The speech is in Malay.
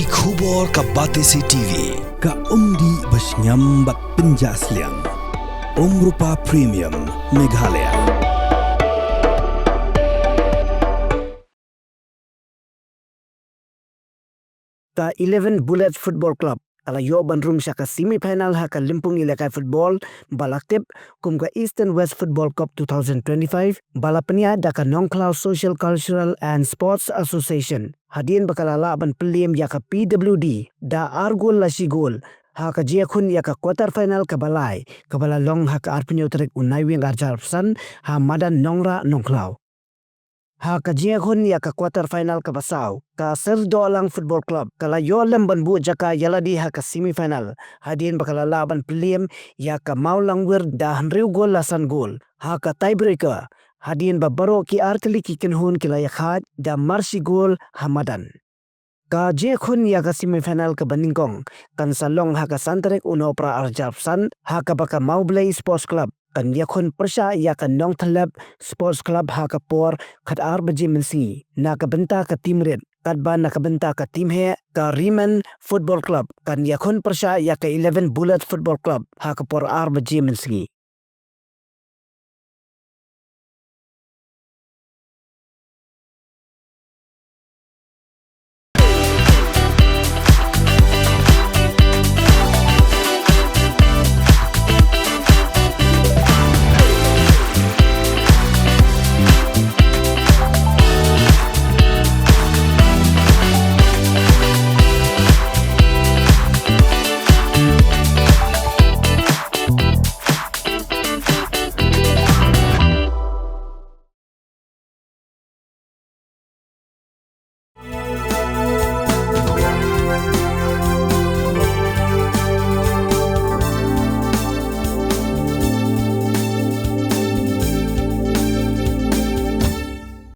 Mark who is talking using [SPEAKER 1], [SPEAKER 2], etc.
[SPEAKER 1] Ki khubor ka Batesi TV.
[SPEAKER 2] Ka umdi basnyam bak penjasliang. Rupa Premium Meghalaya.
[SPEAKER 3] Ka 11 Bullets Football Club ala yo bandrum syaka semi-final haka Limpung Ilakai Football balaktip kum ka Eastern West Football Cup 2025 balapnya daka Nongklau Social Cultural and Sports Association hadin bakalala aban pelim yaka PWD da Argul Lasigol haka jiakun yaka quarter final kabalai kabala long haka arpenyo trek unai wing arjarpsan ha madan nongra Nongklau. Haka jiakun yaka quarter final ka basau ka Syrdohlang Football Club kala yo lemban bu jaka yaladi haka semi final hadin bakala laban pelim yaka maulangwir da hanriu gol lasan gol haka tiebreaker hadin babaro ki arteli ki kenhun kila yakhat da marsi gol hamadan ka jiakun yaka semi final ka baningkong kan salong haka santrek unopra arjapsan haka baka Maublay Sports Club kan yakun persya yaka nong telep Sports Club haka por kat arbaji mensi naka benta ka timret kat ba naka benta ka timhe ka Riemann Football Club kan yakun persya yaka 11 Bullet Football Club haka por arbaji mensi